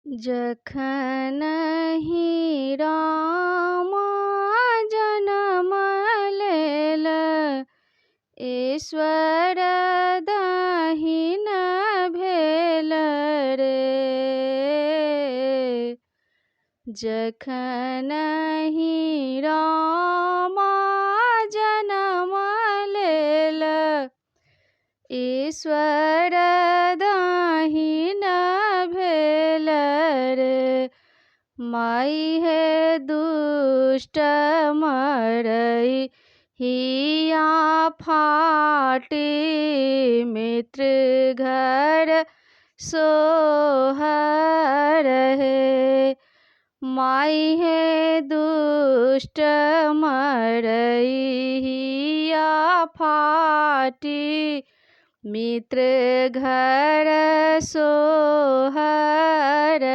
जखनहि राम जनम लेल ईश्वर दहिन भेल रे। जखनहि राम जनम लेल ईश्वर दहिन भेल रे। माई हे दुष्ट मरई हिया फाटी मित्र घर सोहर हे। माई हे दुष्ट मरई हिया फाटी मित्र घर सोहर।